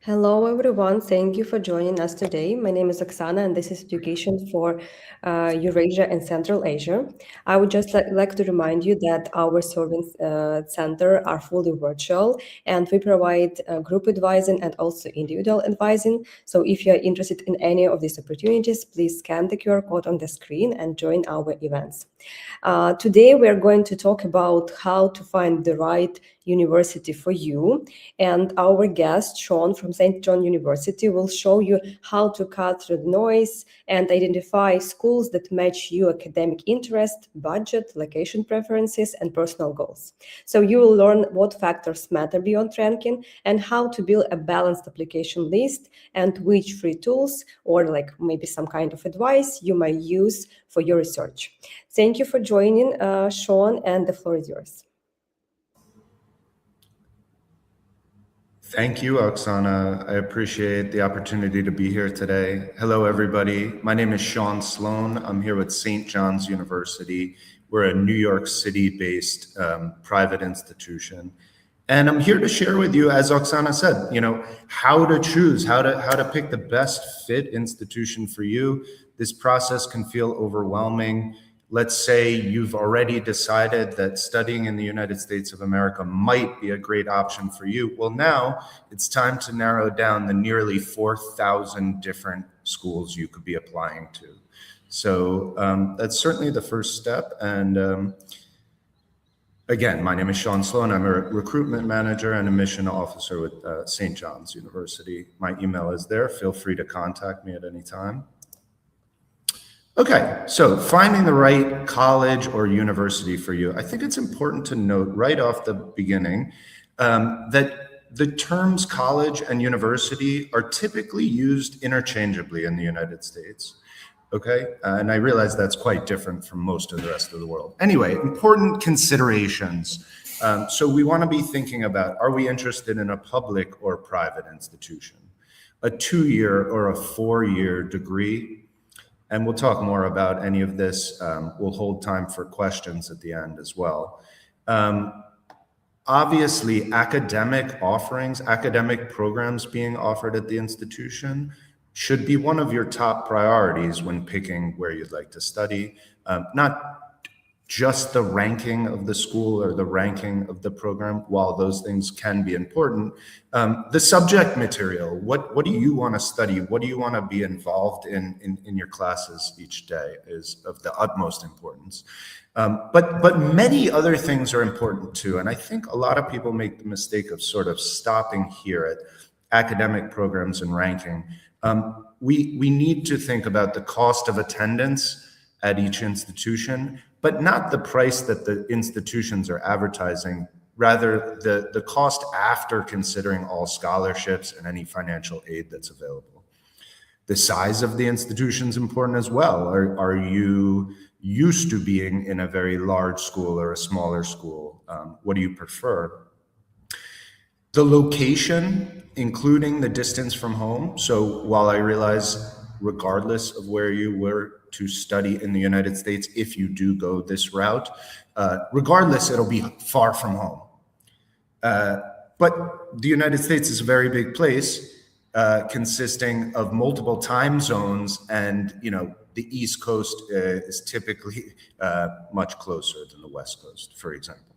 Hello, everyone. Thank you for joining us today. My name is Oksana, and this is Education for Eurasia and Central Asia. I would just like to remind you that our service center are fully virtual, and we provide group advising and also individual advising. So if you are interested in any of these opportunities, please scan the QR code on the screen and join our events. Today, we are going to talk about how to find the right university for you. And our guest, Shawn from St. John University, will show you how to cut through the noise and identify schools that match your academic interest, budget, location preferences, and personal goals. So you will learn what factors matter beyond ranking and how to build a balanced application list and which free tools or like maybe some kind of advice you might use for your research. Thank you for joining, Shawn, and the floor is yours. Thank you, Oksana. I appreciate the opportunity to be here today. Hello, everybody. My name is Shawn Slon. I'm here with St. John's University. We're a New York City-based private institution. And I'm here to share with you, as Oksana said, how to choose, how to pick the best fit institution for you. This process can feel overwhelming. Let's say you've already decided that studying in the United States of America might be a great option for you. Well, now it's time to narrow down the nearly 4,000 different schools you could be applying to. So that's certainly the first step. And again, my name is Shawn Slon. I'm a recruitment manager and admission officer with St. John's University. My email is there. Feel free to contact me at any time. Okay, so finding the right college or university for you. I think it's important to note right off the beginning that the terms college and university are typically used interchangeably in the United States. Okay, and I realize that's quite different from most of the rest of the world. Anyway, important considerations. So we want to be thinking about, are we interested in a public or private institution? A 2-year or a 4-year degree? And we'll talk more about any of this. We'll hold time for questions at the end as well. Obviously, academic offerings, academic programs being offered at the institution should be one of your top priorities when picking where you'd like to study. Not just the ranking of the school or the ranking of the program, while those things can be important. The subject material, what do you want to study? What do you want to be involved in your classes each day is of the utmost importance. But many other things are important too. And I think a lot of people make the mistake of sort of stopping here at academic programs and ranking. We need to think about the cost of attendance at each institution, but not the price that the institutions are advertising, rather the cost after considering all scholarships and any financial aid that's available. The size of the institution is important as well. Are you used to being in a very large school or a smaller school? What do you prefer? The location, including the distance from home. So while I realize regardless of where you were to study in the United States, if you do go this route, regardless, it'll be far from home. But the United States is a very big place, consisting of multiple time zones, and the East Coast is typically much closer than the West Coast, for example.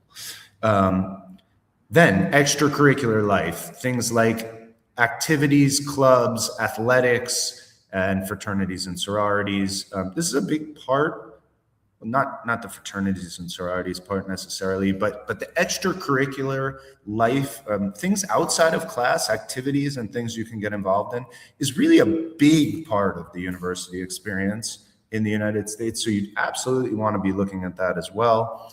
Then extracurricular life, things like activities, clubs, athletics, and fraternities and sororities. This is a big part, not the fraternities and sororities part necessarily, but the extracurricular life, things outside of class, activities and things you can get involved in, is really a big part of the university experience in the United States. So you absolutely want to be looking at that as well.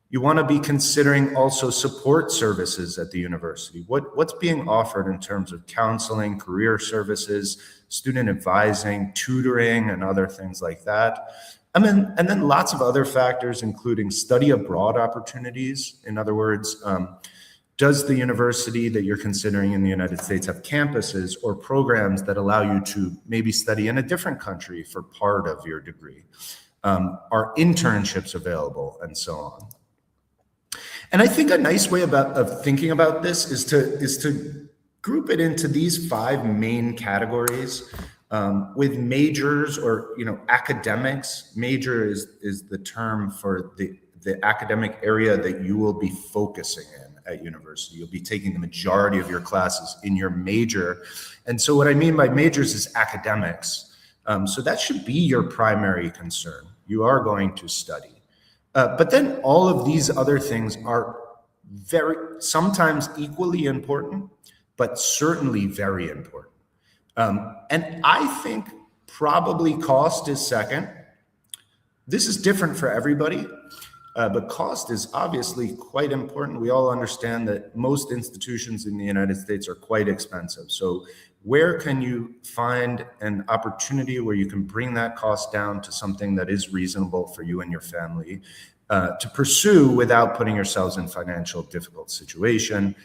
You want to be considering also support services at the university. What's being offered in terms of counseling, career services, student advising, tutoring, and other things like that. And then lots of other factors, including study abroad opportunities. In other words, does the university that you're considering in the United States have campuses or programs that allow you to maybe study in a different country for part of your degree? Are internships available, and so on? And I think a nice way of thinking about this is to group it into these 5 main categories, with majors or, academics. Major is the term for the academic area that you will be focusing in at university. You'll be taking the majority of your classes in your major. And so what I mean by majors is academics. So that should be your primary concern. You are going to study. But then all of these other things are sometimes equally important, but certainly very important. And I think probably cost is second. This is different for everybody, but cost is obviously quite important. We all understand that most institutions in the United States are quite expensive. So where can you find an opportunity where you can bring that cost down to something that is reasonable for you and your family to pursue without putting yourselves in financial difficult situation?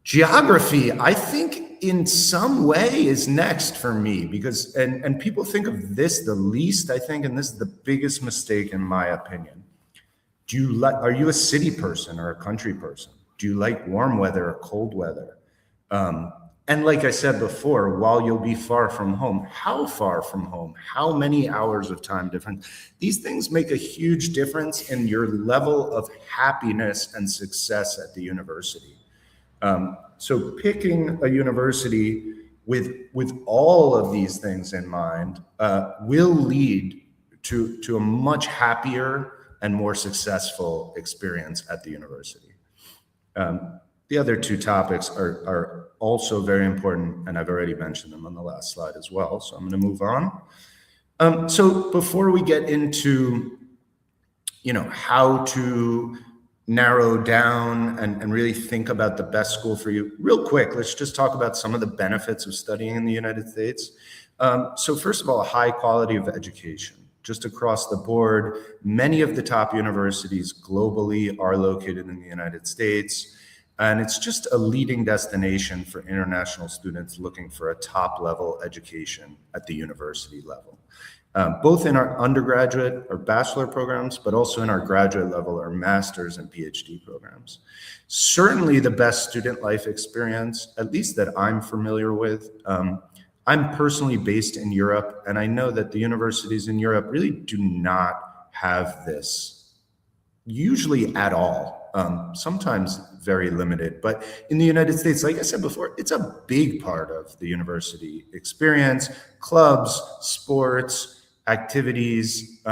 Geography, I think in some way is next for me, because, and people think of this the least, I think, and this is the biggest mistake in my opinion. Are you a city person or a country person? Do you like warm weather or cold weather? And like I said before, while you'll be far from home, how far from home, how many hours of time difference? These things make a huge difference in your level of happiness and success at the university. So picking a university with all of these things in mind will lead to a much happier and more successful experience at the university. The other 2 topics are also very important, and I've already mentioned them on the last slide as well, so I'm going to move on. So before we get into, how to narrow down and really think about the best school for you, real quick, let's just talk about some of the benefits of studying in the United States. So first of all, a high quality of education. Just across the board, many of the top universities globally are located in the United States. And it's just a leading destination for international students looking for a top-level education at the university level, both in our undergraduate or bachelor programs, but also in our graduate level or master's and PhD programs. Certainly the best student life experience, at least that I'm familiar with. I'm personally based in Europe, and I know that the universities in Europe really do not have this, usually at all. Sometimes very limited, but in the United States, like I said before, it's a big part of the university experience: clubs, sports, activities,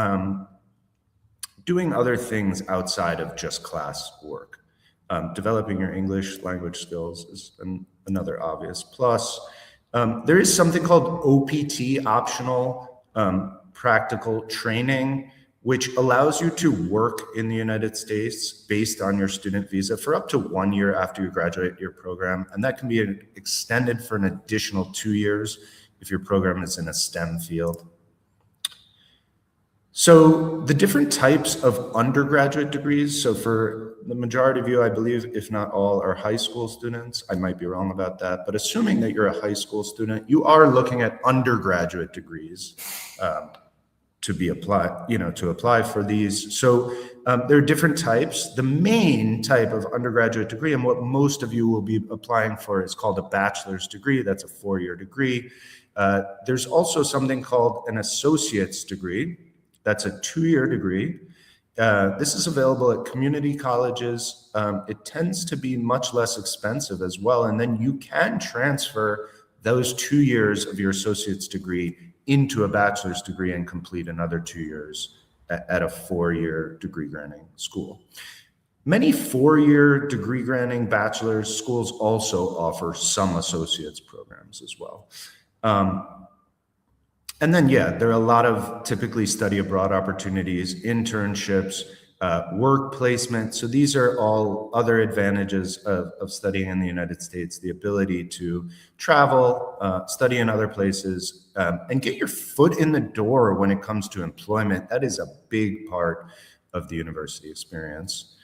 doing other things outside of just class work. Developing your English language skills is another obvious plus. There is something called OPT, optional practical training, which allows you to work in the United States based on your student visa for up to 1 year after you graduate your program. And that can be extended for an additional 2 years if your program is in a STEM field. So the different types of undergraduate degrees, so for the majority of you, I believe, if not all, are high school students. I might be wrong about that, but assuming that you're a high school student, you are looking at undergraduate degrees to apply for these. So there are different types. The main type of undergraduate degree, and what most of you will be applying for, is called a bachelor's degree. That's a 4-year degree. There's also something called an associate's degree. That's a 2-year degree. This is available at community colleges. It tends to be much less expensive as well. And then you can transfer those 2 years of your associate's degree into a bachelor's degree and complete another 2 years at a 4-year degree granting school. Many 4-year degree granting bachelor's schools also offer some associate's programs as well. And then, there are a lot of typically study abroad opportunities, internships, work placement. So these are all other advantages of studying in the United States: the ability to travel, study in other places, and get your foot in the door when it comes to employment. That is a big part of the university experience.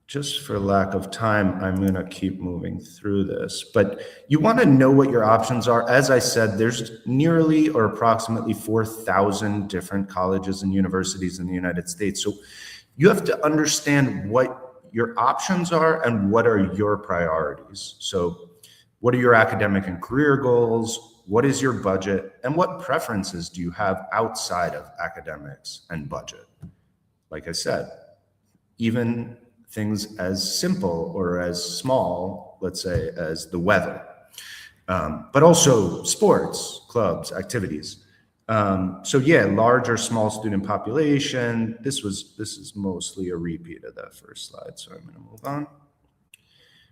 Just for lack of time, I'm going to keep moving through this, but you want to know what your options are. As I said, there's nearly or approximately 4,000 different colleges and universities in the United States. So you have to understand what your options are and what are your priorities. So what are your academic and career goals? What is your budget? And what preferences do you have outside of academics and budget? Like I said, even things as simple or as small, let's say, as the weather, but also sports, clubs, activities. So yeah, large or small student population. This is mostly a repeat of that first slide, so I'm going to move on.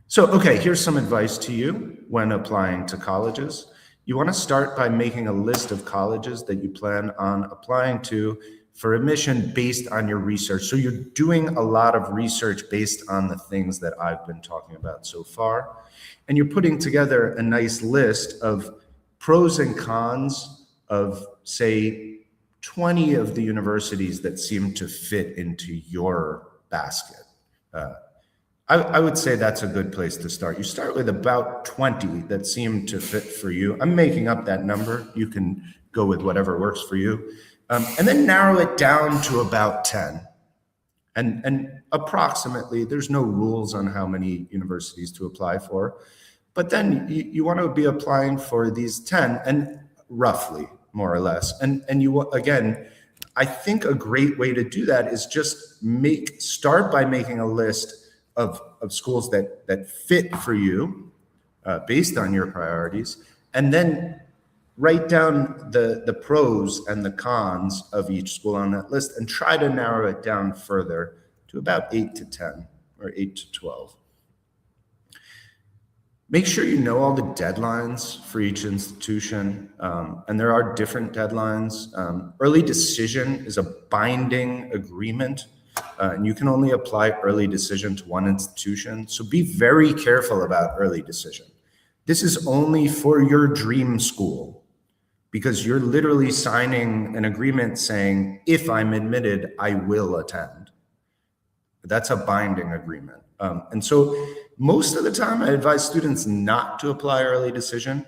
So, okay, here's some advice to you when applying to colleges. You want to start by making a list of colleges that you plan on applying to for admission based on your research. So you're doing a lot of research based on the things that I've been talking about so far. And you're putting together a nice list of pros and cons of, say, 20 of the universities that seem to fit into your basket. I would say that's a good place to start. You start with about 20 that seem to fit for you. I'm making up that number. You can go with whatever works for you. And then narrow it down to about 10. And approximately, there's no rules on how many universities to apply for. But then you want to be applying for these 10, and roughly, more or less. And you, again, I think a great way to do that is just start by making a list of schools that fit for you based on your priorities, and then write down the pros and the cons of each school on that list and try to narrow it down further to about 8 to 10 or 8 to 12. Make sure you know all the deadlines for each institution, and there are different deadlines. Early decision is a binding agreement, and you can only apply early decision to one institution. So be very careful about early decision. This is only for your dream school, because you're literally signing an agreement saying, if I'm admitted, I will attend. That's a binding agreement. And so most of the time, I advise students not to apply early decision.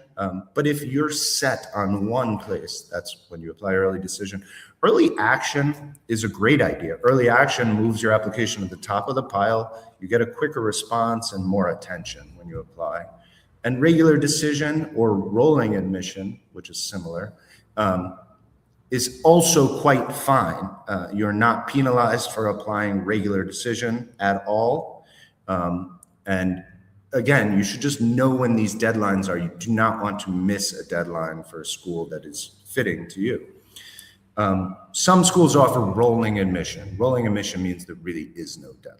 But if you're set on one place, that's when you apply early decision. Early action is a great idea. Early action moves your application to the top of the pile. You get a quicker response and more attention when you apply. And regular decision or rolling admission, which is similar, is also quite fine. You're not penalized for applying regular decision at all. And again, you should just know when these deadlines are. You do not want to miss a deadline for a school that is fitting to you. Some schools offer rolling admission. Rolling admission means there really is no deadline.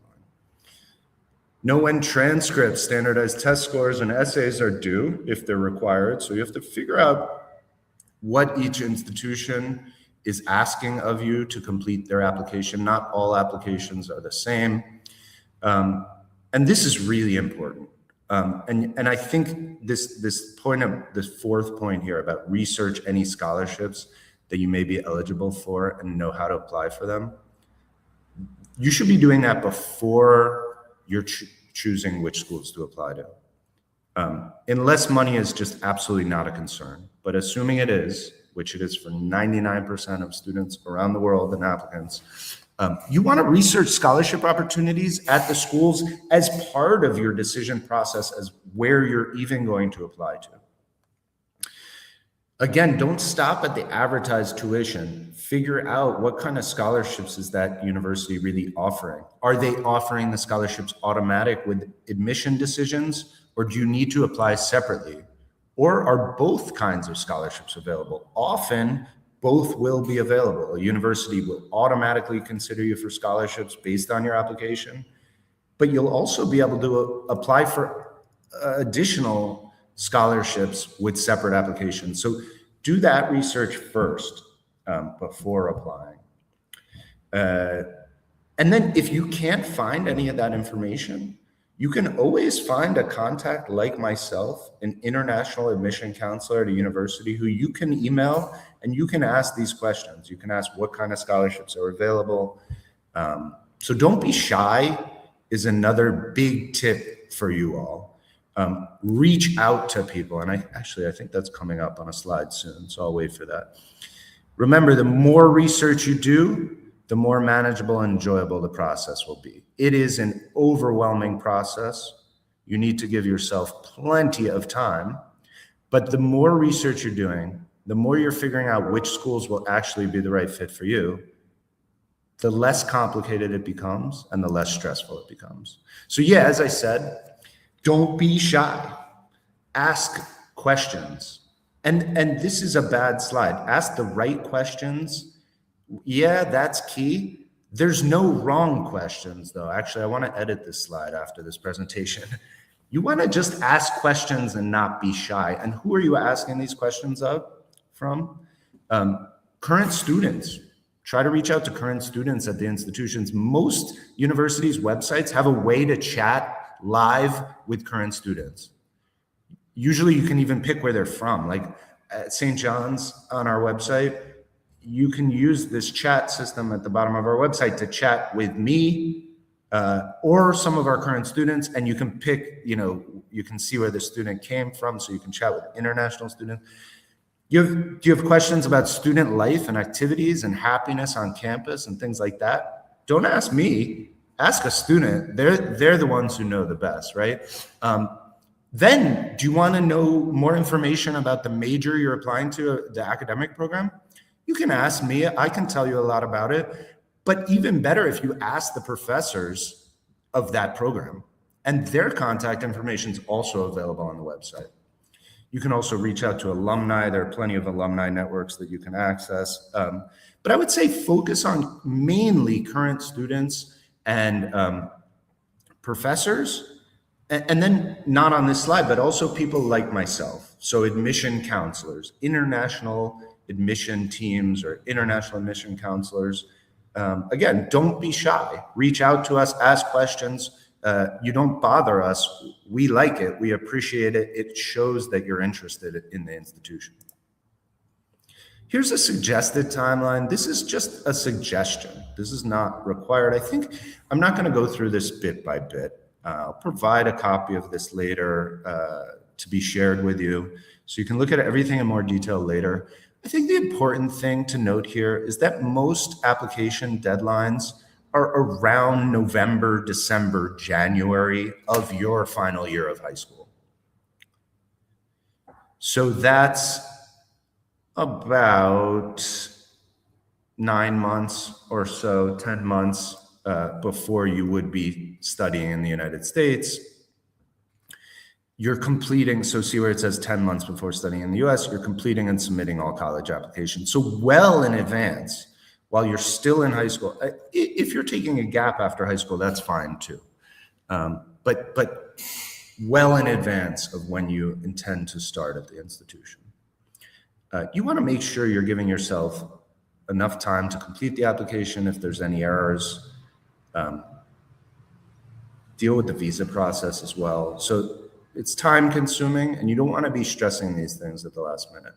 Know when transcripts, standardized test scores, and essays are due if they're required. So you have to figure out what each institution is asking of you to complete their application. Not all applications are the same. And this is really important. And I think this fourth point here about research any scholarships that you may be eligible for and know how to apply for them. You should be doing that before you're choosing which schools to apply to. Unless money is just absolutely not a concern, but assuming it is, which it is for 99% of students around the world and applicants, you want to research scholarship opportunities at the schools as part of your decision process as where you're even going to apply to. Again, don't stop at the advertised tuition. Figure out what kind of scholarships is that university really offering. Are they offering the scholarships automatic with admission decisions, or do you need to apply separately? Or are both kinds of scholarships available? Often, both will be available. A university will automatically consider you for scholarships based on your application, but you'll also be able to apply for additional scholarships with separate applications. So do that research first before applying. And then if you can't find any of that information, you can always find a contact like myself, an international admission counselor at a university who you can email and you can ask these questions. You can ask what kind of scholarships are available. So don't be shy is another big tip for you all. Reach out to people. And I think that's coming up on a slide soon, so I'll wait for that. Remember, the more research you do, the more manageable and enjoyable the process will be. It is an overwhelming process. You need to give yourself plenty of time, but the more research you're doing, the more you're figuring out which schools will actually be the right fit for you, the less complicated it becomes and the less stressful it becomes. So yeah, as I said, don't be shy. Ask questions. And this is a bad slide. Ask the right questions. Yeah, that's key. There's no wrong questions, though. Actually, I want to edit this slide after this presentation. You want to just ask questions and not be shy. And who are you asking these questions from? Current students. Try to reach out to current students at the institutions. Most universities' websites have a way to chat live with current students. Usually you can even pick where they're from. Like at St. John's on our website, you can use this chat system at the bottom of our website to chat with me or some of our current students, and you can pick, you can see where the student came from, so you can chat with international students. Do you have questions about student life and activities and happiness on campus and things like that? Don't ask me, ask a student. They're the ones who know the best, right? Then, do you want to know more information about the major you're applying to, the academic program? You can ask me. I can tell you a lot about it. But even better if you ask the professors of that program, and their contact information is also available on the website. You can also reach out to alumni. There are plenty of alumni networks that you can access. But I would say focus on mainly current students and professors. And then not on this slide, but also people like myself. So admission counselors, international admission teams or international admission counselors. Again, don't be shy. Reach out to us, ask questions. You don't bother us. We like it. We appreciate it. It shows that you're interested in the institution. Here's a suggested timeline. This is just a suggestion. This is not required. I think I'm not going to go through this bit by bit. I'll provide a copy of this later to be shared with you, so you can look at everything in more detail later. I think the important thing to note here is that most application deadlines are around November, December, January of your final year of high school. So that's about 9 months or so, 10 months before you would be studying in the United States. You're completing, so see where it says 10 months before studying in the US, you're completing and submitting all college applications. So well in advance, while you're still in high school. If you're taking a gap after high school, that's fine too. But well in advance of when you intend to start at the institution. You want to make sure you're giving yourself enough time to complete the application if there's any errors. Deal with the visa process as well. So it's time consuming, and you don't want to be stressing these things at the last minute.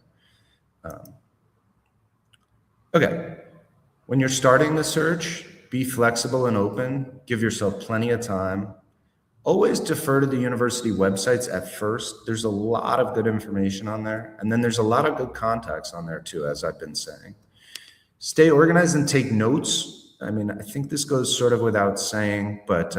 Okay. When you're starting the search, be flexible and open. Give yourself plenty of time. Always defer to the university websites at first. There's a lot of good information on there. And then there's a lot of good contacts on there too, as I've been saying. Stay organized and take notes. I mean, I think this goes sort of without saying, but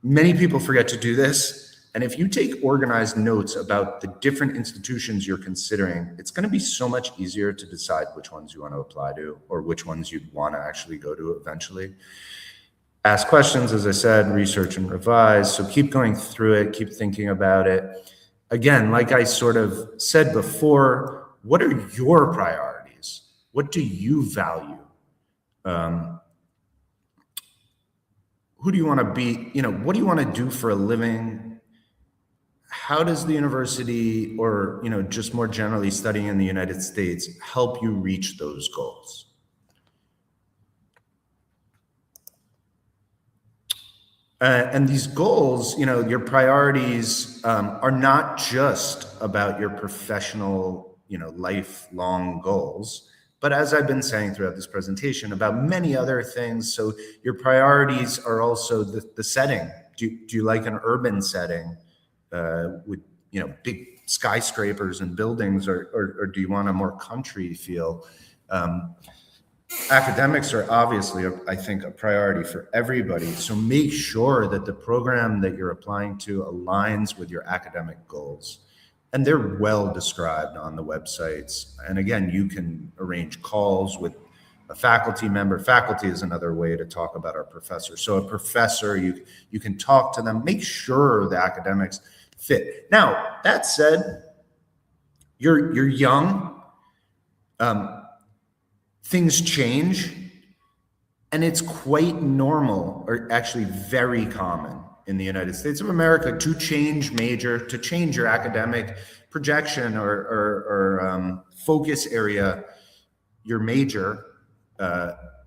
many people forget to do this. And if you take organized notes about the different institutions you're considering, it's going to be so much easier to decide which ones you want to apply to or which ones you'd want to actually go to eventually. Ask questions, as I said, research and revise. So keep going through it, keep thinking about it. Again, like I sort of said before, what are your priorities? What do you value? Who do you want to be? What do you want to do for a living? How does the university or, just more generally studying in the United States help you reach those goals? And these goals, your priorities are not just about your professional, lifelong goals, but as I've been saying throughout this presentation, about many other things. So your priorities are also the setting. Do you like an urban setting with, big skyscrapers and buildings, or do you want a more country feel? academics are obviously, I think, a priority for everybody. So make sure that the program that you're applying to aligns with your academic goals. And they're well described on the websites. And again, you can arrange calls with a faculty member. Faculty is another way to talk about our professors. So a professor, you can talk to them, make sure the academics fit. Now, that said, you're young. Things change, and it's quite normal, or actually very common in the United States of America, to change major, to change your academic projection or focus area, your major,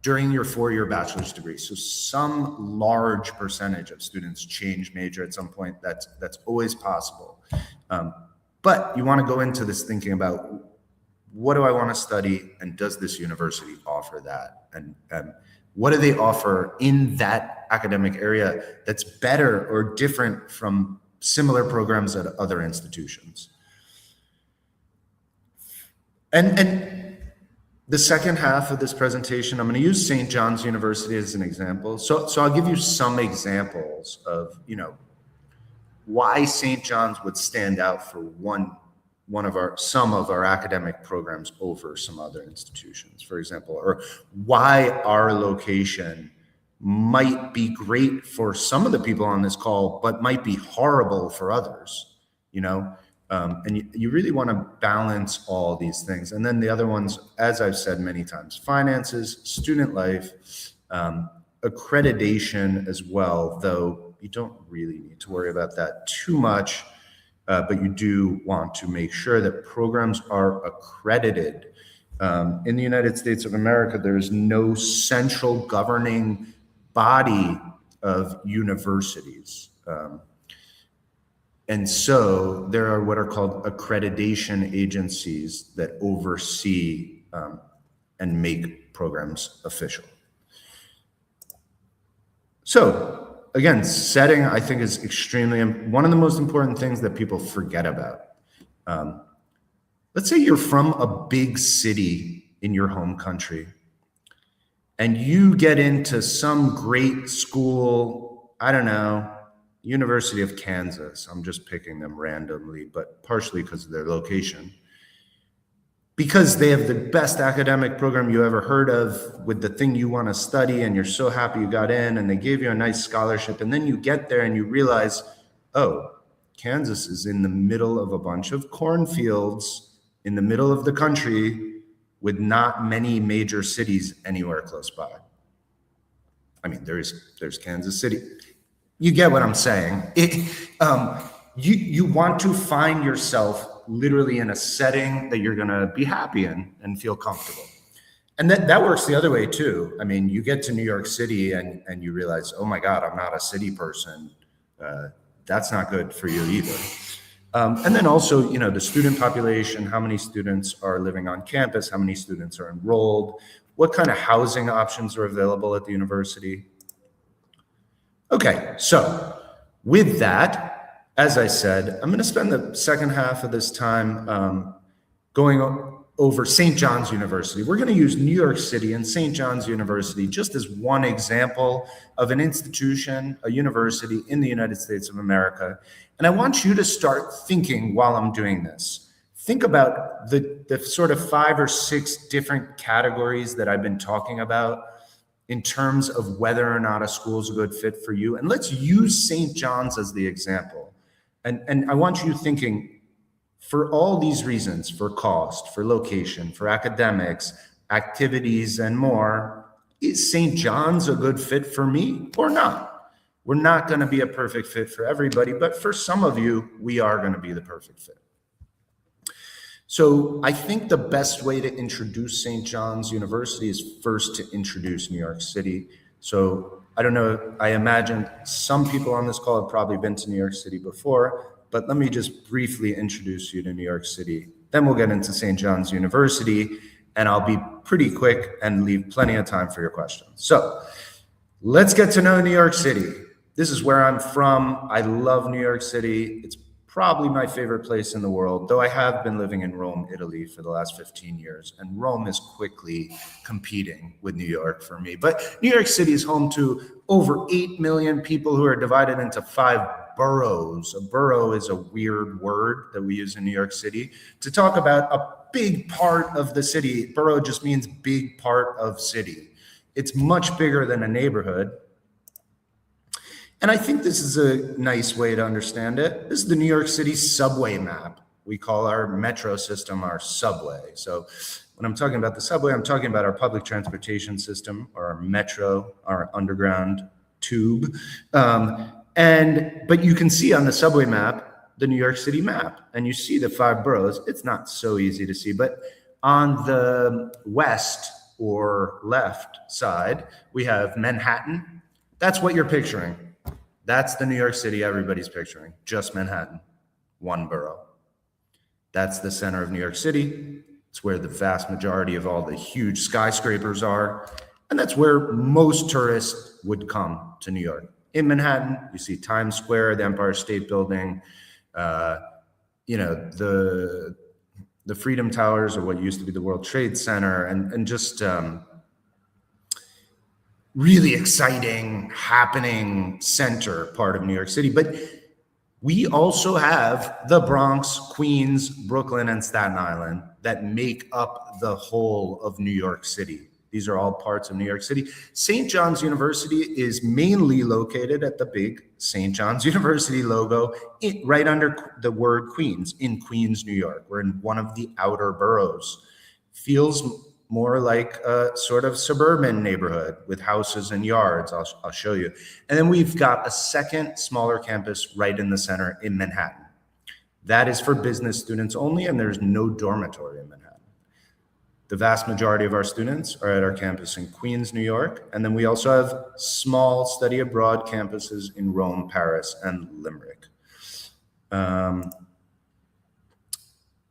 during your four-year bachelor's degree. So some large percentage of students change major at some point. That's always possible. But you want to go into this thinking about, what do I want to study, and does this university offer that? And what do they offer in that academic area that's better or different from similar programs at other institutions? And the second half of this presentation, I'm going to use St. John's University as an example. So I'll give you some examples of, why St. John's would stand out for some of our academic programs over some other institutions, for example, or why our location might be great for some of the people on this call, but might be horrible for others, and you really want to balance all these things. And then the other ones, as I've said many times, finances, student life, accreditation as well, though you don't really need to worry about that too much. But you do want to make sure that programs are accredited. In the United States of America, there is no central governing body of universities. And so there are what are called accreditation agencies that oversee and make programs official. So, again, setting, I think, is extremely one of the most important things that people forget about. Let's say you're from a big city in your home country, and you get into some great school, I don't know, University of Kansas. I'm just picking them randomly, but partially because of their location. Because they have the best academic program you ever heard of with the thing you want to study, and you're so happy you got in, and they gave you a nice scholarship, and then you get there and you realize, oh, Kansas is in the middle of a bunch of cornfields in the middle of the country with not many major cities anywhere close by. I mean, there's Kansas City. You get what I'm saying. You want to find yourself literally in a setting that you're going to be happy in and feel comfortable. And that works the other way too. I mean, you get to New York City and you realize, oh my God, I'm not a city person. That's not good for you either. And then also, the student population, how many students are living on campus, how many students are enrolled, what kind of housing options are available at the university. Okay, so with that, as I said, I'm going to spend the second half of this time going over St. John's University. We're going to use New York City and St. John's University just as one example of an institution, a university in the United States of America. And I want you to start thinking while I'm doing this. Think about the sort of 5 or 6 different categories that I've been talking about in terms of whether or not a school is a good fit for you. And let's use St. John's as the example. And I want you thinking, for all these reasons, for cost, for location, for academics, activities, and more, is St. John's a good fit for me or not? We're not going to be a perfect fit for everybody, but for some of you, we are going to be the perfect fit. So I think the best way to introduce St. John's University is first to introduce New York City. So I don't know, I imagine some people on this call have probably been to New York City before, but let me just briefly introduce you to New York City. Then we'll get into St. John's University, and I'll be pretty quick and leave plenty of time for your questions. So let's get to know New York City. This is where I'm from. I love New York City. It's probably my favorite place in the world, though I have been living in Rome, Italy for the last 15 years, and Rome is quickly competing with New York for me. But New York City is home to over 8 million people who are divided into 5 boroughs. A borough is a weird word that we use in New York City to talk about a big part of the city. Borough just means big part of city. It's much bigger than a neighborhood. And I think this is a nice way to understand it. This is the New York City subway map. We call our metro system our subway. So when I'm talking about the subway, I'm talking about our public transportation system, or our metro, our underground tube. But you can see on the subway map, the New York City map, and you see the 5 boroughs. It's not so easy to see, but on the west or left side, we have Manhattan. That's what you're picturing. That's the New York City everybody's picturing, just Manhattan, 1 borough. That's the center of New York City. It's where the vast majority of all the huge skyscrapers are. And that's where most tourists would come to New York. In Manhattan, you see Times Square, the Empire State Building, the Freedom Towers, or what used to be the World Trade Center, and just really exciting, happening center part of New York City. But we also have the Bronx, Queens, Brooklyn, and Staten Island that make up the whole of New York City. These are all parts of New York City. St. John's University is mainly located at the big St. John's University logo, right under the word Queens, in Queens, New York. We're in one of the outer boroughs. Feels more like a sort of suburban neighborhood with houses and yards. I'll show you. And then we've got a second smaller campus right in the center in Manhattan. That is for business students only, and there's no dormitory in Manhattan. The vast majority of our students are at our campus in Queens, New York, and then we also have small study abroad campuses in Rome, Paris, and Limerick.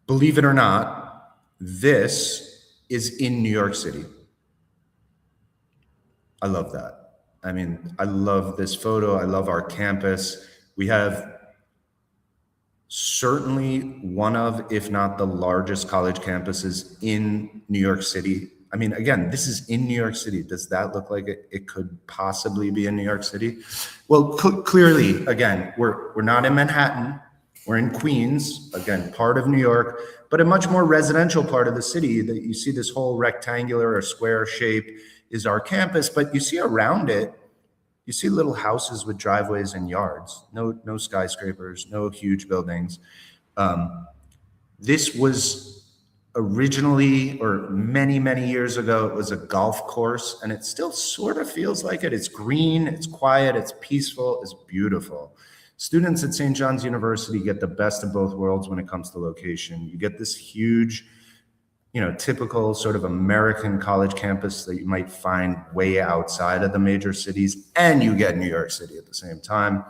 Believe it or not, this is in New York City. I love that. I mean, I love this photo. I love our campus. We have certainly one of, if not the largest college campuses in New York City. I mean, again, this is in New York City. Does that look like it could possibly be in New York City? Well, clearly, again, we're not in Manhattan. We're in Queens, again, part of New York, but a much more residential part of the city. That you see this whole rectangular or square shape is our campus, but you see around it, you see little houses with driveways and yards, no skyscrapers, no huge buildings. This was originally, or many, many years ago, it was a golf course, and it still sort of feels like it. It's green, it's quiet, it's peaceful, it's beautiful. Students at St. John's University get the best of both worlds when it comes to location. You get this huge, typical sort of American college campus that you might find way outside of the major cities, and you get New York City at the same time.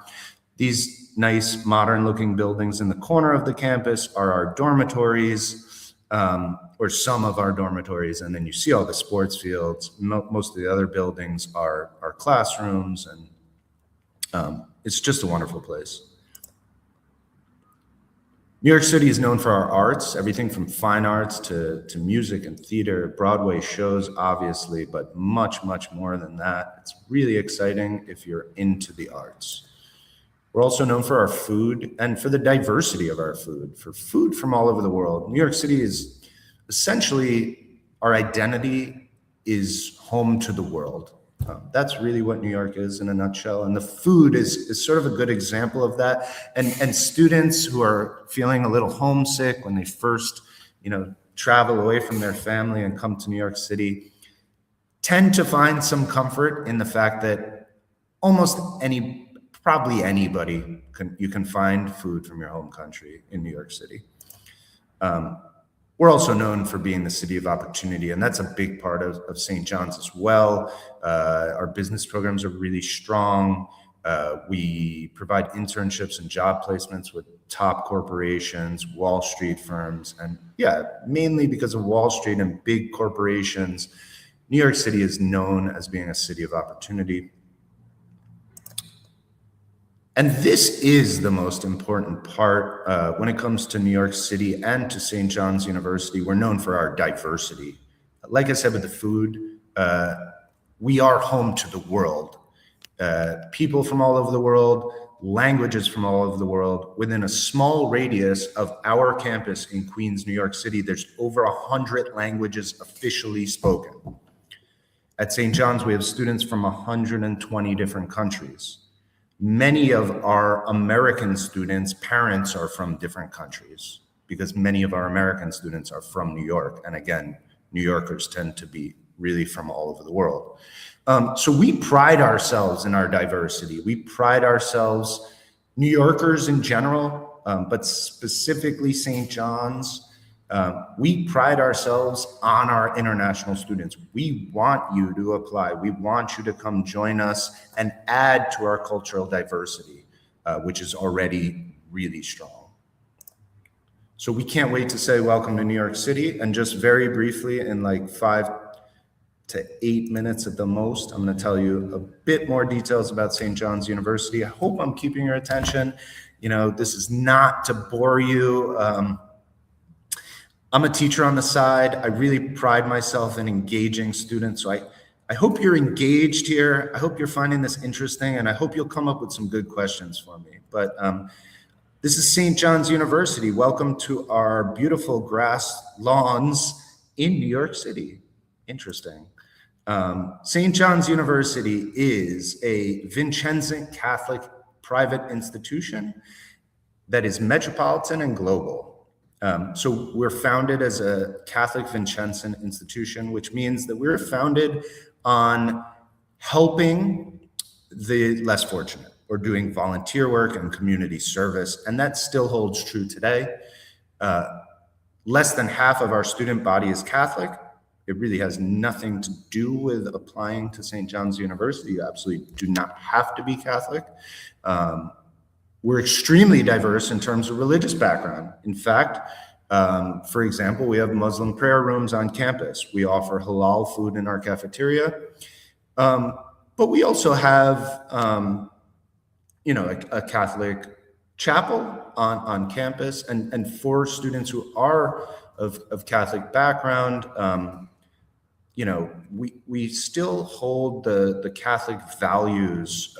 These nice modern looking buildings in the corner of the campus are our dormitories, or some of our dormitories, and then you see all the sports fields. Most of the other buildings are our classrooms, and it's just a wonderful place. New York City is known for our arts, everything from fine arts to music and theater, Broadway shows, obviously, but much, much more than that. It's really exciting if you're into the arts. We're also known for our food and for the diversity of our food, for food from all over the world. New York City is essentially, our identity is home to the world. That's really what New York is in a nutshell. And the food is sort of a good example of that. And students who are feeling a little homesick when they first, travel away from their family and come to New York City tend to find some comfort in the fact that probably anybody you can find food from your home country in New York City. We're also known for being the city of opportunity, and that's a big part of St. John's as well. Our business programs are really strong. We provide internships and job placements with top corporations, Wall Street firms, and mainly because of Wall Street and big corporations, New York City is known as being a city of opportunity. And this is the most important part when it comes to New York City and to St. John's University. We're known for our diversity. Like I said, with the food, we are home to the world. People from all over the world, languages from all over the world. Within a small radius of our campus in Queens, New York City, there's over 100 languages officially spoken. At St. John's, we have students from 120 different countries. Many of our American students' parents are from different countries because many of our American students are from New York. And again, New Yorkers tend to be really from all over the world. So we pride ourselves in our diversity. We pride ourselves, New Yorkers in general, but specifically St. John's. We pride ourselves on our international students. We want you to apply. We want you to come join us and add to our cultural diversity, which is already really strong. So we can't wait to say welcome to New York City. And just very briefly, in like 5 to 8 minutes at the most, I'm going to tell you a bit more details about St. John's University. I hope I'm keeping your attention. You know, this is not to bore you. I'm a teacher on the side. I really pride myself in engaging students. So I hope you're engaged here. I hope you're finding this interesting, and I hope you'll come up with some good questions for me. But this is St. John's University. Welcome to our beautiful grass lawns in New York City. Interesting. St. John's University is a Vincenzian Catholic private institution that is metropolitan and global. So we're founded as a Catholic Vincenzian institution, which means that we're founded on helping the less fortunate or doing volunteer work and community service. And that still holds true today. Less than half of our student body is Catholic. It really has nothing to do with applying to St. John's University. You absolutely do not have to be Catholic. We're extremely diverse in terms of religious background. In fact, for example, we have Muslim prayer rooms on campus. We offer halal food in our cafeteria. But we also have, a Catholic chapel on campus. And for students who are of Catholic background, we still hold the Catholic values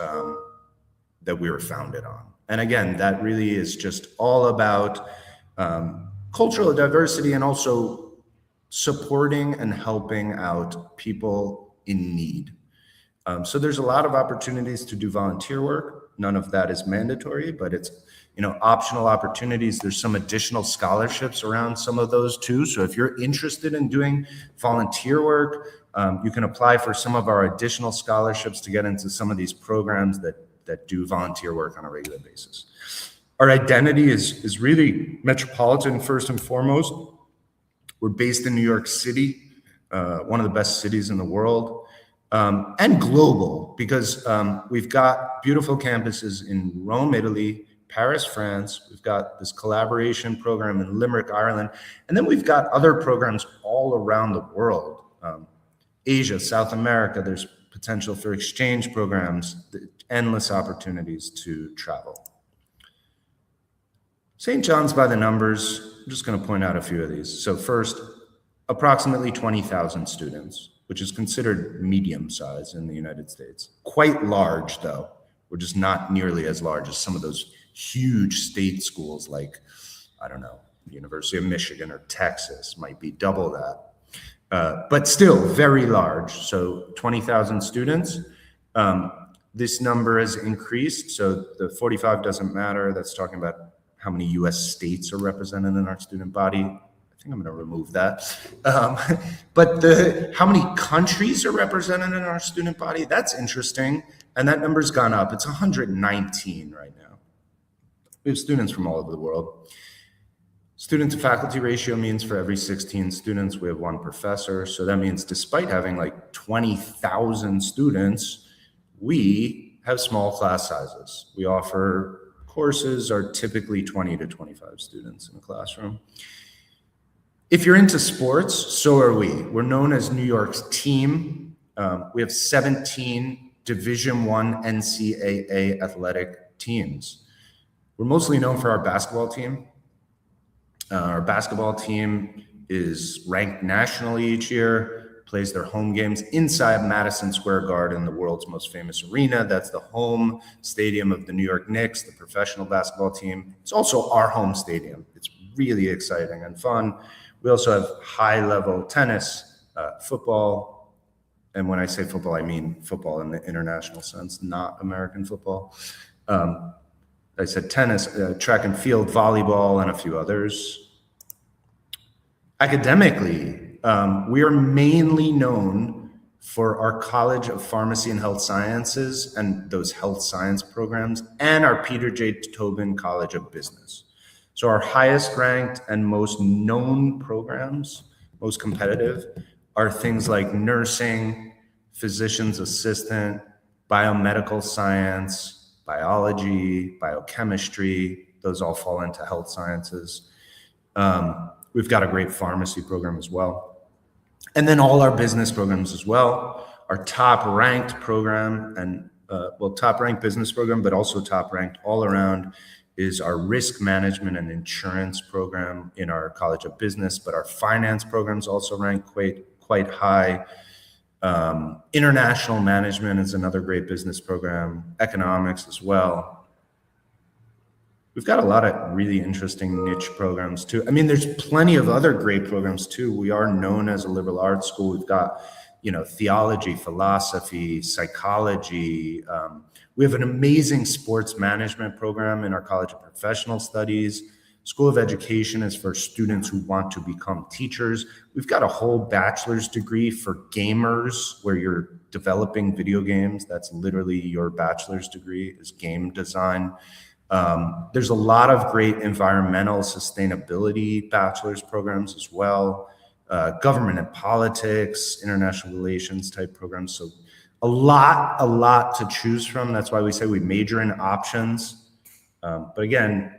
that we were founded on. And again, that really is just all about cultural diversity and also supporting and helping out people in need. So there's a lot of opportunities to do volunteer work. None of that is mandatory, but it's optional opportunities. There's some additional scholarships around some of those too. So if you're interested in doing volunteer work, you can apply for some of our additional scholarships to get into some of these programs that do volunteer work on a regular basis. Our identity is really metropolitan first and foremost. We're based in New York City, one of the best cities in the world, and global because we've got beautiful campuses in Rome, Italy, Paris, France. We've got this collaboration program in Limerick, Ireland, and then we've got other programs all around the world. Asia, South America, there's potential for exchange programs, endless opportunities to travel. St. John's by the numbers, I'm just going to point out a few of these. So first, approximately 20,000 students, which is considered medium size in the United States. Quite large, though. We're just not nearly as large as some of those huge state schools like, I don't know, University of Michigan or Texas might be double that. But still very large. So 20,000 students. This number has increased. So the 45 doesn't matter. That's talking about how many US states are represented in our student body. I think I'm going to remove that. But how many countries are represented in our student body? That's interesting. And that number's gone up. It's 119 right now. We have students from all over the world. Student to faculty ratio means for every 16 students, we have one professor. So that means despite having like 20,000 students, we have small class sizes. We offer courses are typically 20 to 25 students in a classroom. If you're into sports, so are we. We're known as New York's team. We have 17 Division I NCAA athletic teams. We're mostly known for our basketball team. Our basketball team is ranked nationally each year, plays their home games inside Madison Square Garden, the world's most famous arena. That's the home stadium of the New York Knicks, the professional basketball team. It's also our home stadium. It's really exciting and fun. We also have high-level tennis, football, and when I say football, I mean football in the international sense, not American football. I said tennis, track and field, volleyball, and a few others. Academically, we are mainly known for our College of Pharmacy and Health Sciences and those health science programs, and our Peter J. Tobin College of Business. So our highest ranked and most known programs, most competitive, are things like nursing, physician's assistant, biomedical science, biology, biochemistry. Those all fall into health sciences. We've got a great pharmacy program as well. And then all our business programs as well. Our top ranked program and top ranked business program, but also top ranked all around is our risk management and insurance program in our College of Business, but our finance programs also rank quite high. International management is another great business program, economics as well. We've got a lot of really interesting niche programs too. I mean, there's plenty of other great programs too. We are known as a liberal arts school. We've got, theology, philosophy, psychology. We have an amazing sports management program in our College of Professional Studies. School of Education is for students who want to become teachers. We've got a whole bachelor's degree for gamers where you're developing video games. That's literally your bachelor's degree is game design. There's a lot of great environmental sustainability bachelor's programs as well. Government and politics, international relations type programs. So a lot to choose from. That's why we say we major in options. But again,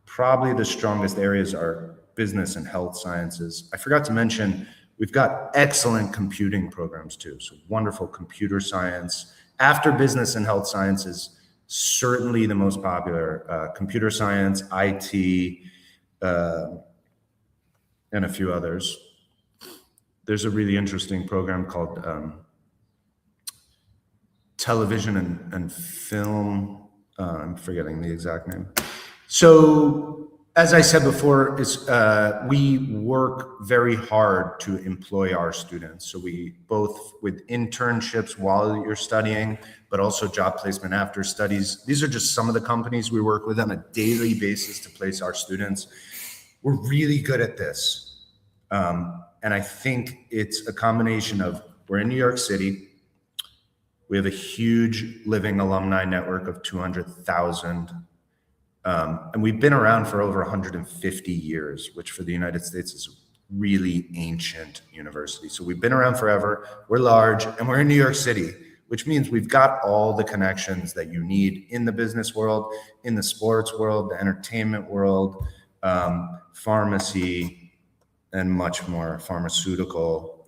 probably the strongest areas are business and health sciences. I forgot to mention, we've got excellent computing programs too. So wonderful computer science. After business and health sciences, certainly the most popular, computer science, IT, and a few others. There's a really interesting program called television and film. I'm forgetting the exact name. So as I said before, we work very hard to employ our students. So we both with internships while you're studying, but also job placement after studies. These are just some of the companies we work with on a daily basis to place our students. We're really good at this. And I think it's a combination of, we're in New York City. We have a huge living alumni network of 200,000. And we've been around for over 150 years, which for the United States is a really ancient university. So we've been around forever, we're large, and we're in New York City, which means we've got all the connections that you need in the business world, in the sports world, the entertainment world, pharmacy, and much more, pharmaceutical.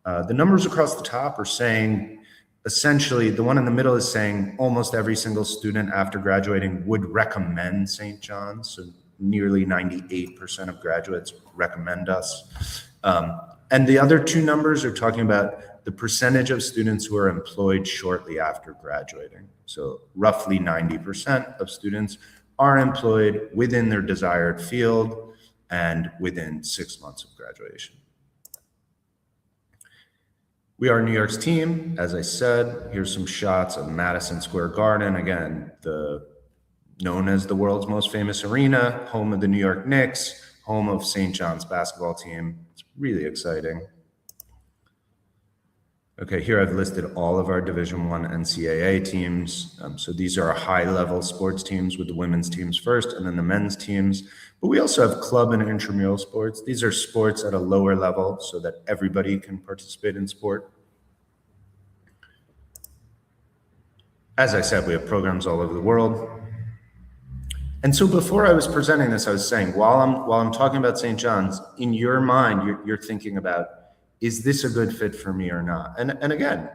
The numbers across the top are saying, essentially, the one in the middle is saying almost every single student after graduating would recommend St. John's. So nearly 98% of graduates recommend us. And the other two numbers are talking about the percentage of students who are employed shortly after graduating. So roughly 90% of students are employed within their desired field and within 6 months of graduation. We are New York's team. As I said, here's some shots of Madison Square Garden. Again, known as the world's most famous arena, home of the New York Knicks, home of St. John's basketball team. It's really exciting. Okay, here I've listed all of our Division I NCAA teams. So these are our high-level sports teams with the women's teams first and then the men's teams. But we also have club and intramural sports. These are sports at a lower level so that everybody can participate in sport. As I said, we have programs all over the world. And so before I was presenting this, I was saying, while I'm talking about St. John's, in your mind, you're thinking about, is this a good fit for me or not? And again,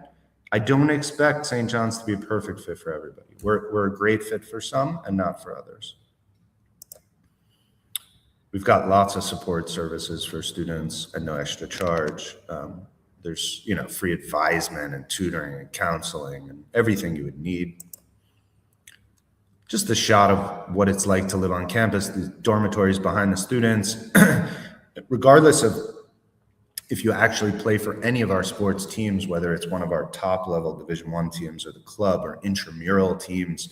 I don't expect St. John's to be a perfect fit for everybody. We're a great fit for some and not for others. We've got lots of support services for students at no extra charge. There's, free advisement and tutoring and counseling and everything you would need. Just a shot of what it's like to live on campus, the dormitories behind the students. Regardless of if you actually play for any of our sports teams, whether it's one of our top level Division I teams or the club or intramural teams,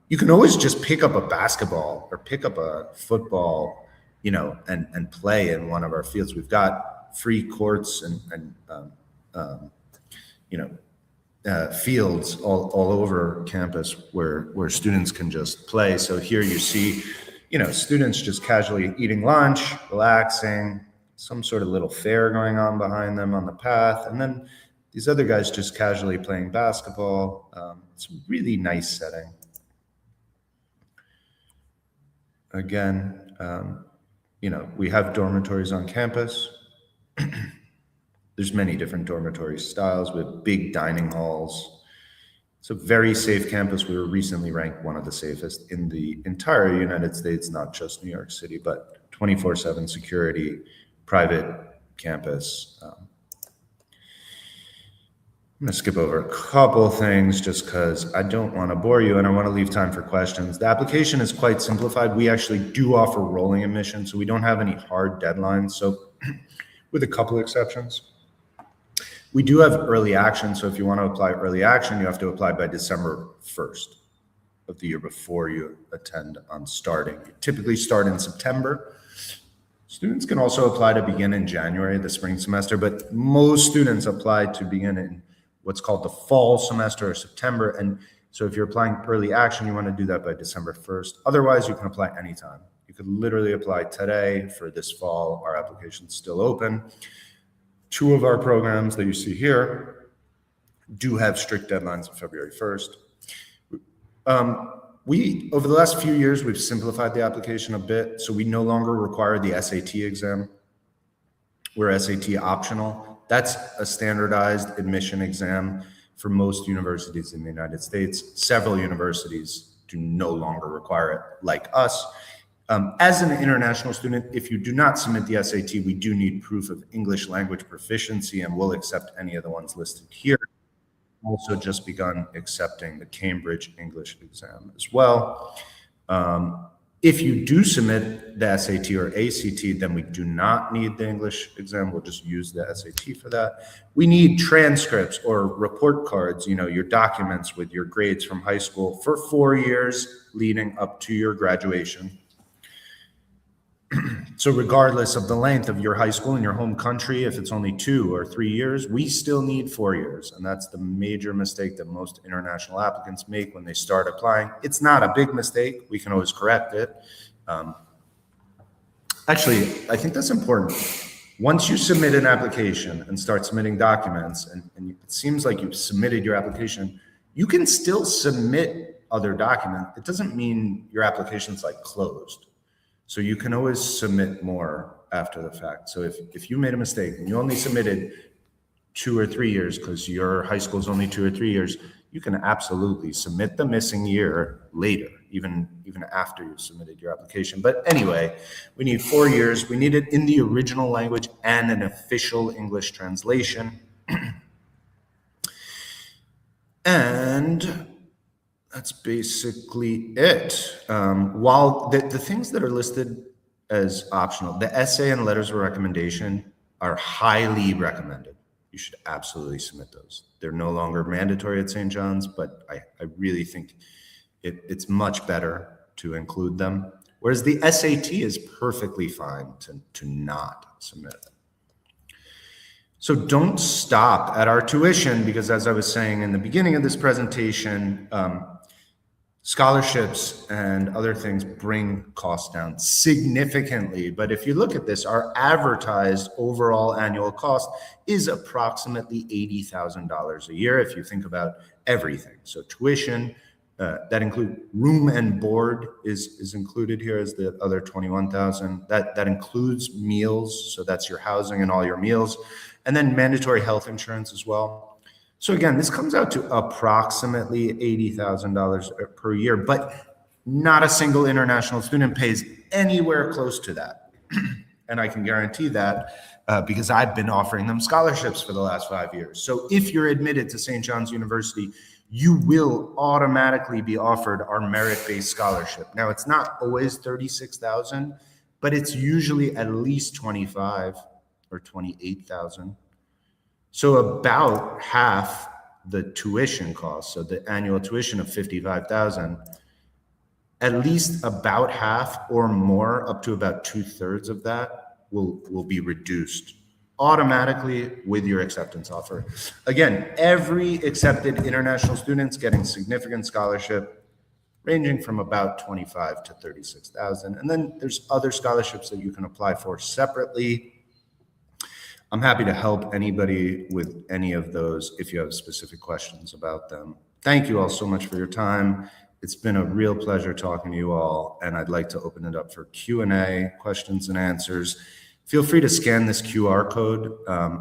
you can always just pick up a basketball or pick up a football, and play in one of our fields. We've got free courts and fields all over campus where students can just play. So here you see, students just casually eating lunch, relaxing, some sort of little fair going on behind them on the path. And then these other guys just casually playing basketball. It's a really nice setting. Again, we have dormitories on campus. There's many different dormitory styles with big dining halls. It's a very safe campus. We were recently ranked one of the safest in the entire United States, not just New York City, but 24/7 security, private campus. I'm going to skip over a couple things just because I don't want to bore you and I want to leave time for questions. The application is quite simplified. We actually do offer rolling admission, so we don't have any hard deadlines. So with a couple exceptions. We do have early action. So if you want to apply early action, you have to apply by December 1st of the year before you attend on starting. You typically start in September. Students can also apply to begin in January, the spring semester, but most students apply to begin in what's called the fall semester or September. And so if you're applying early action, you want to do that by December 1st. Otherwise, you can apply anytime. You could literally apply today for this fall. Our application's still open. 2 of our programs that you see here do have strict deadlines of February 1st. Over the last few years, we've simplified the application a bit, so we no longer require the SAT exam. We're SAT optional. That's a standardized admission exam for most universities in the United States. Several universities do no longer require it, like us. As an international student, if you do not submit the SAT, we do need proof of English language proficiency, and we'll accept any of the ones listed here. Also just begun accepting the Cambridge English exam as well. If you do submit the SAT or ACT, then we do not need the English exam. We'll just use the SAT for that. We need transcripts or report cards, your documents with your grades from high school for 4 years leading up to your graduation. So regardless of the length of your high school in your home country, if it's only 2 or 3 years, we still need 4 years. And that's the major mistake that most international applicants make when they start applying. It's not a big mistake. We can always correct it. Actually, I think that's important. Once you submit an application and start submitting documents, and it seems like you've submitted your application, you can still submit other documents. It doesn't mean your application's closed. So you can always submit more after the fact. So if you made a mistake and you only submitted 2 or 3 years because your high school is only 2 or 3 years, you can absolutely submit the missing year later, even after you've submitted your application. But anyway, we need 4 years. We need it in the original language and an official English translation. And that's basically it. While the things that are listed as optional, the essay and letters of recommendation are highly recommended. You should absolutely submit those. They're no longer mandatory at St. John's, but I really think it's much better to include them. Whereas the SAT is perfectly fine to not submit. So don't stop at our tuition, because as I was saying in the beginning of this presentation, scholarships and other things bring costs down significantly. But if you look at this, our advertised overall annual cost is approximately $80,000 a year if you think about everything. So tuition, that include room and board is included here as the other 21,000. That includes meals, so that's your housing and all your meals, and then mandatory health insurance as well. So again, this comes out to approximately $80,000 per year, but not a single international student pays anywhere close to that. And I can guarantee that because I've been offering them scholarships for the last 5 years. So if you're admitted to St. John's University, you will automatically be offered our merit-based scholarship. Now, it's not always 36,000, but it's usually at least 25 or 28,000. So about half the tuition cost, so the annual tuition of 55,000, at least about half or more, up to about 2/3 of that will be reduced automatically with your acceptance offer. Again, every accepted international student's getting significant scholarship ranging from about 25 to 36,000. And then there's other scholarships that you can apply for separately. I'm happy to help anybody with any of those if you have specific questions about them. Thank you all so much for your time. It's been a real pleasure talking to you all, and I'd like to open it up for Q&A, questions and answers. Feel free to scan this QR code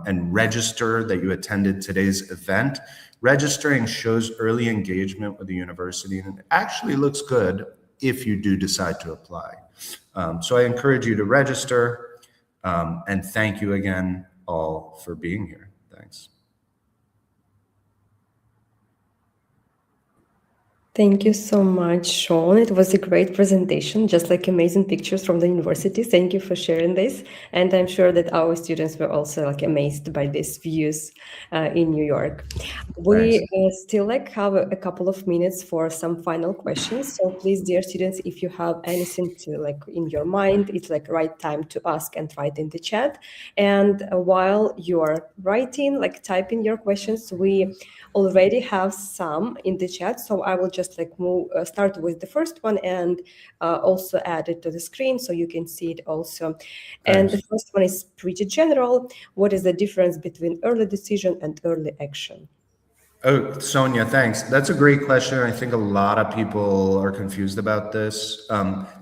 and register that you attended today's event. Registering shows early engagement with the university, and it actually looks good if you do decide to apply. So I encourage you to register, and thank you again all for being here. Thanks. Thank you so much, Shawn. It was a great presentation, just like amazing pictures from the university. Thank you for sharing this. And I'm sure that our students were also like amazed by these views in New York. We still have a couple of minutes for some final questions. So please, dear students, if you have anything to in your mind, it's right time to ask and write in the chat. And while you are writing, typing your questions, we already have some in the chat, so I will just start with the first one and also add it to the screen so you can see it also. And the first one is pretty general. What is the difference between early decision and early action? Oh, Sonia, thanks. That's a great question. I think a lot of people are confused about this.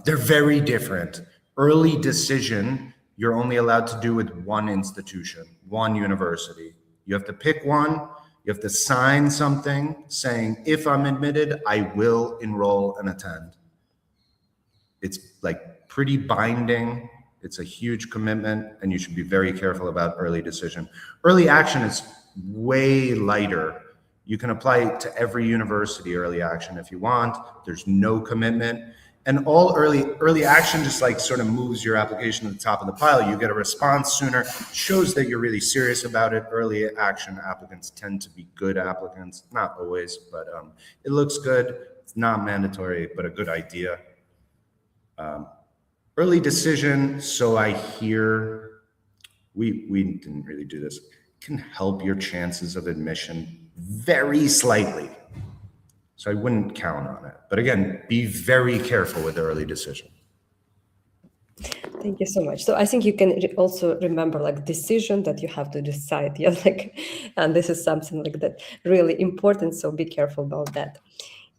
They're very different. Early decision, you're only allowed to do with one institution, one university. You have to pick one. You have to sign something saying, if I'm admitted, I will enroll and attend. It's pretty binding. It's a huge commitment, and you should be very careful about early decision. Early action is way lighter. You can apply to every university early action if you want. There's no commitment. And all early action just sort of moves your application to the top of the pile. You get a response sooner, shows that you're really serious about it. Early action applicants tend to be good applicants, not always, but it looks good. It's not mandatory, but a good idea. Early decision, so I hear, we didn't really do this, can help your chances of admission very slightly. So I wouldn't count on it. But again, be very careful with the early decision. Thank you so much. So I think you can also remember decision that you have to decide. Yeah, and this is something that really important. So be careful about that.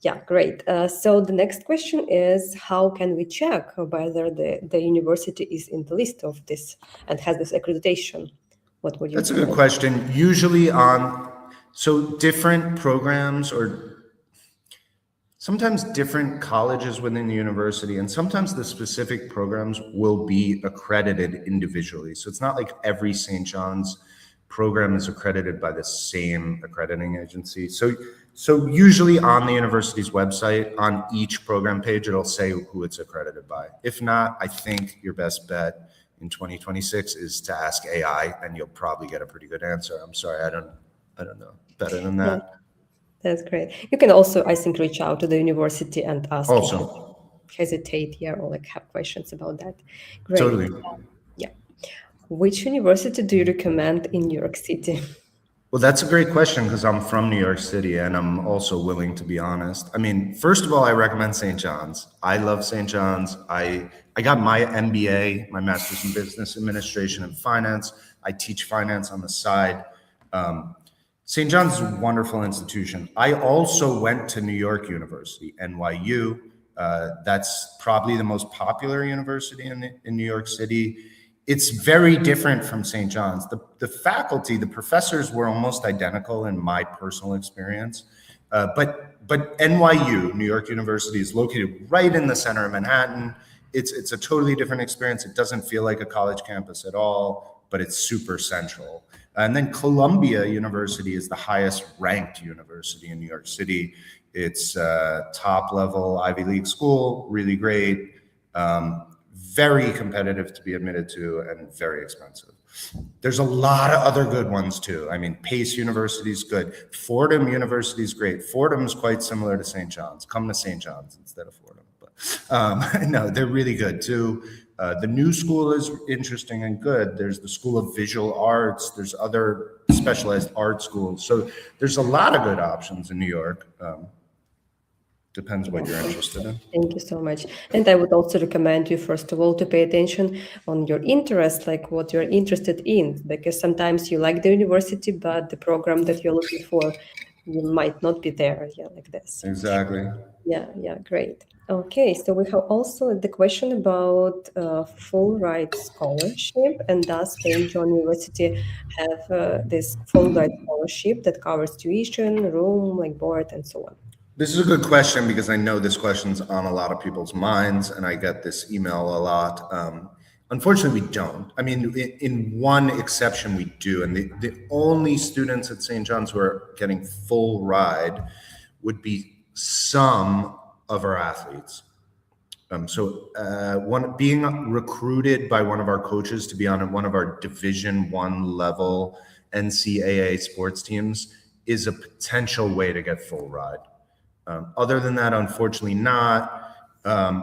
Yeah, great. So the next question is, how can we check whether the university is in the list of this and has this accreditation? What would you? That's a good question. Usually so different programs or sometimes different colleges within the university, and sometimes the specific programs will be accredited individually. So it's not like every St. John's program is accredited by the same accrediting agency. So usually on the university's website, on each program page, it'll say who it's accredited by. If not, I think your best bet in 2026 is to ask AI, and you'll probably get a pretty good answer. I'm sorry, I don't know better than that. Yeah. That's great. You can also, I think, reach out to the university and ask. Also, hesitate here or have questions about that. Great. Totally. Yeah. Which university do you recommend in New York City? Well, that's a great question because I'm from New York City and I'm also willing to be honest. I mean, first of all, I recommend St. John's. I love St. John's. I got my MBA, my Master's in Business Administration and Finance. I teach finance on the side. St. John's is a wonderful institution. I also went to New York University, NYU. That's probably the most popular university in New York City. it's very different from St. John's. The faculty, the professors were almost identical in my personal experience. But NYU, New York University, is located right in the center of Manhattan. It's a totally different experience. It doesn't feel like a college campus at all, but it's super central. And then Columbia University is the highest ranked university in New York City. It's top level Ivy League school, really great, very competitive to be admitted to, and very expensive. There's a lot of other good ones too. I mean, Pace University is good. Fordham University is great. Fordham's quite similar to St. John's. Come to St. John's instead of Fordham. But no, they're really good too. The new school is interesting and good. There's the School of Visual Arts. There's other specialized art schools. So there's a lot of good options in New York. Depends what you're interested in. Thank you so much. And I would also recommend you, first of all, to pay attention on your interest, like what you're interested in, because sometimes you like the university, but the program that you're looking for, you might not be there. Yeah, like this. Exactly. Yeah, great. Okay, so we have also the question about full ride scholarship, and does St. John University have this full ride scholarship that covers tuition, room, like board, and so on? This is a good question because I know this question's on a lot of people's minds, and I get this email a lot. Unfortunately, we don't. I mean, in one exception, we do. And the only students at St. John's who are getting full ride would be some of our athletes. Being recruited by one of our coaches to be on one of our Division I level NCAA sports teams is a potential way to get full ride. Other than that, unfortunately not.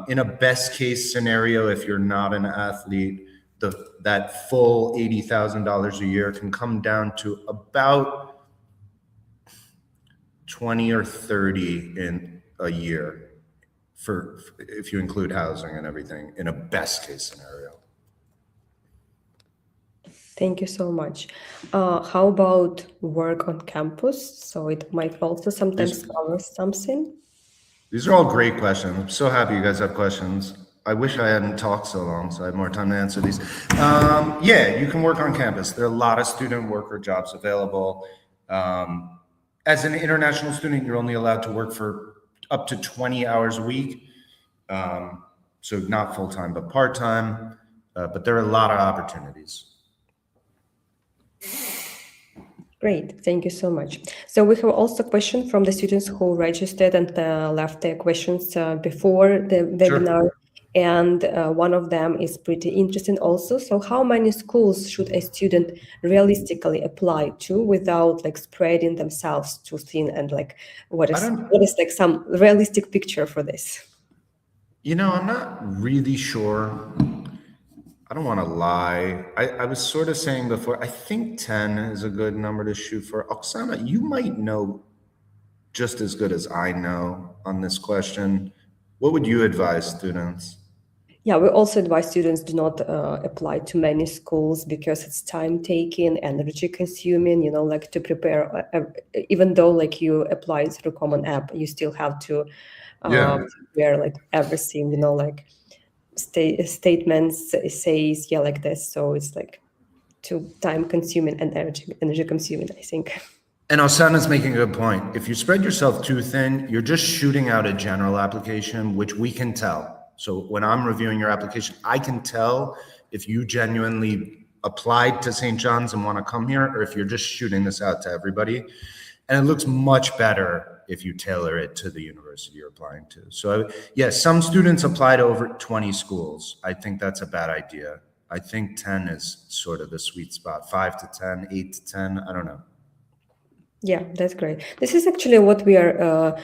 In a best case scenario, if you're not an athlete, that full $80,000 a year can come down to about 20 or 30 in a year for if you include housing and everything in a best case scenario. Thank you so much. How about work on campus? So it might also sometimes cover something. These are all great questions. I'm so happy you guys have questions. I wish I hadn't talked so long, so I had more time to answer these. Yeah, you can work on campus. There are a lot of student worker jobs available. As an international student, you're only allowed to work for up to 20 hours a week. So not full-time, but part-time. But there are a lot of opportunities. Great, thank you so much. So we have also a question from the students who registered and left their questions before the webinar. And one of them is pretty interesting also. So how many schools should a student realistically apply to without like spreading themselves too thin? And like what is like some realistic picture for this? You know, I'm not really sure. I don't want to lie. I was sort of saying before, I think 10 is a good number to shoot for. Oksana, you might know just as good as I know on this question. What would you advise students? Yeah, we also advise students do not apply to many schools because it's time taking, energy consuming, you know, like to prepare, even though like you apply through Common App, you still have to prepare like everything, you know, like statements says, yeah, like this. So it's like too time consuming and energy consuming, I think. And Osana's making a good point. If you spread yourself too thin, you're just shooting out a general application, which we can tell. So when I'm reviewing your application, I can tell if you genuinely applied to St. John's and want to come here, or if you're just shooting this out to everybody. And it looks much better if you tailor it to the university you're applying to. So yes, some students apply to over 20 schools. I think that's a bad idea. I think 10 is sort of the sweet spot, 5 to 10, 8 to 10, I don't know. Yeah, that's great. This is actually what we are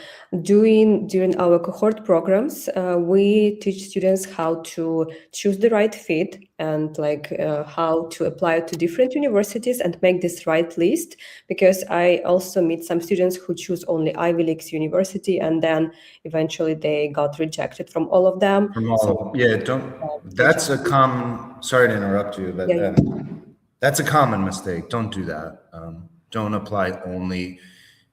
doing during our cohort programs. We teach students how to choose the right fit and like how to apply to different universities and make this right list. Because I also meet some students who choose only Ivy League university and then eventually they got rejected from all of them. That's a common, sorry to interrupt you, but that's a common mistake. Don't do that. Don't apply only.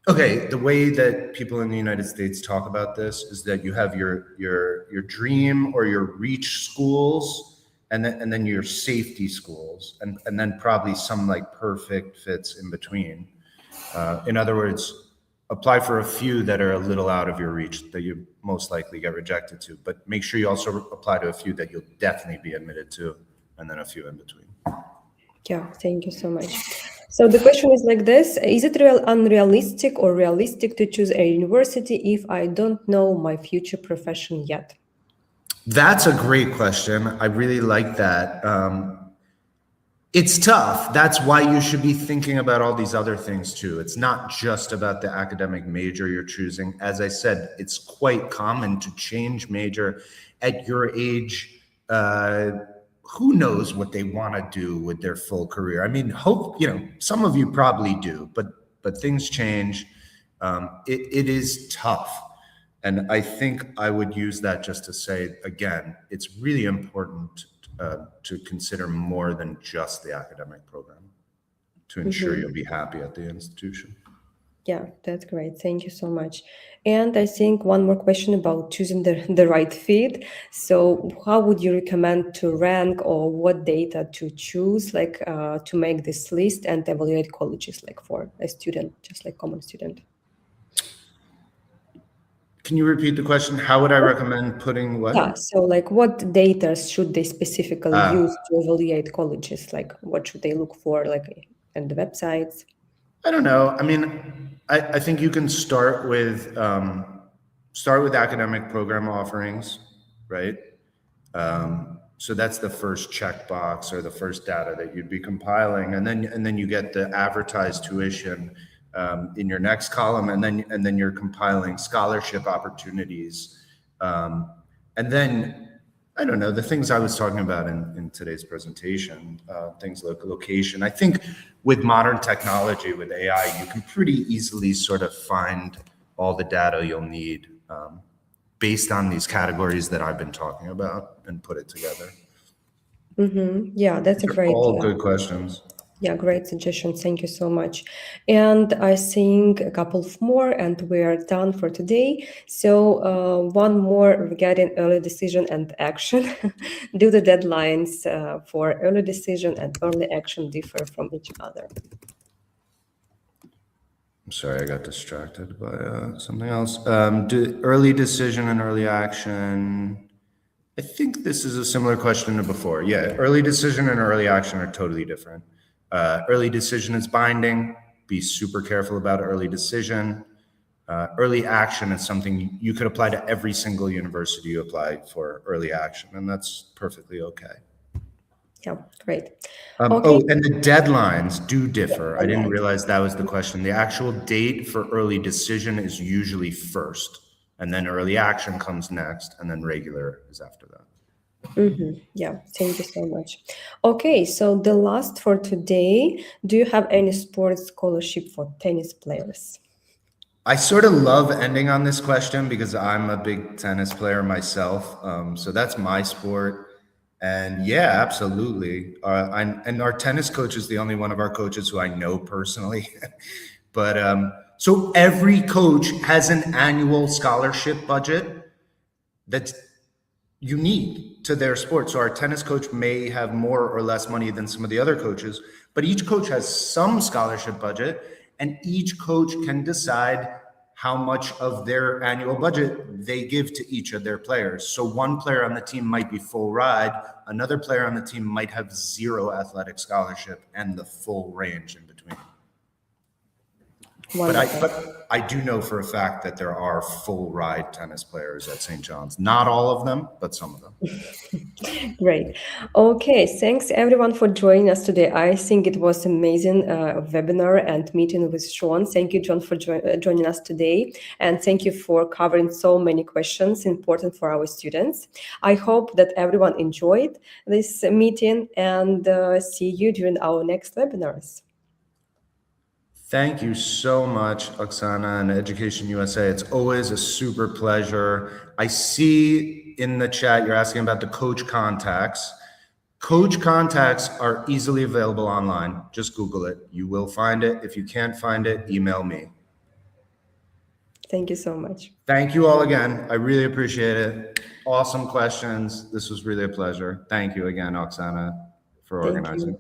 Okay, the way that people in the United States talk about this is that you have your dream or your reach schools, and then your safety schools, and then probably some like perfect fits in between. In other words, apply for a few that are a little out of your reach that you most likely get rejected to, but make sure you also apply to a few that you'll definitely be admitted to, and then a few in between. Yeah, thank you so much. So the question is like this: is it unrealistic or realistic to choose a university if I don't know my future profession yet? That's a great question. I really like that. It's tough. That's why you should be thinking about all these other things too. It's not just about the academic major you're choosing. As I said, it's quite common to change major at your age. Who knows what they want to do with their full career? I mean, some of you probably do, but things change. It is tough. And I think I would use that just to say, again, it's really important to consider more than just the academic program to ensure you'll be happy at the institution. Yeah, that's great. Thank you so much. And I think one more question about choosing the right fit. So how would you recommend to rank or what data to choose, like to make this list and evaluate colleges, like for a student, just like common student? Can you repeat the question? How would I recommend putting what? Yeah, so like what data should they specifically use to evaluate colleges? Like what should they look for, like at the websites? I don't know. I mean, I think you can start with academic program offerings, right? So that's the first checkbox or the first data that you'd be compiling, and then you get the advertised tuition in your next column, and then you're compiling scholarship opportunities, and then I don't know, the things I was talking about in today's presentation, things like location. I think with modern technology, with AI, you can pretty easily sort of find all the data you'll need based on these categories that I've been talking about and put it together. Yeah, that's a They're great. all good questions. Yeah, great suggestion. Thank you so much. And I think a couple of more, and we're done for today. So one more regarding early decision and action. Do the deadlines for early decision and early action differ from each other? I'm sorry, I got distracted by something else. Early decision and early action. I think this is a similar question to before. Yeah, early decision and early action are totally different. Early decision is binding. Be super careful about early decision. Early action is something you could apply to every single university you apply for early action, and that's perfectly okay. Yeah, great. Oh, and the deadlines do differ. I didn't Deadlines. realize that was the question. The actual date for early decision is usually first, and then early action comes next, and then regular is after that. Yeah, thank you so much. Okay, so the last for today, do you have any sports scholarship for tennis players? I sort of love ending on this question because I'm a big tennis player myself. So that's my sport. And yeah, absolutely. And our tennis coach is the only one of our coaches who I know personally. But so every coach has an annual scholarship budget that's unique to their sport. So our tennis coach may have more or less money than some of the other coaches, but each coach has some scholarship budget, and each coach can decide how much of their annual budget they give to each of their players. So one player on the team might be full ride, another player on the team might have zero athletic scholarship and the full range in between. But I do know for a fact that there are full ride tennis players at St. John's. Not all of them, but some of them. Great. Okay, thanks everyone for joining us today. I think it was amazing webinar and meeting with Shawn. Thank you, John, for joining us today. And thank you for covering so many questions important for our students. I hope that everyone enjoyed this meeting, and see you during our next webinars. Thank you so much, Oksana and Education USA. It's always a super pleasure. I see in the chat you're asking about the coach contacts. Coach contacts are easily available online. Just Google it. You will find it. If you can't find it, email me. Thank you so much. Thank you all again. I really appreciate it. Awesome questions. This was really a pleasure. Thank you again, Oksana, for Thank organizing. you.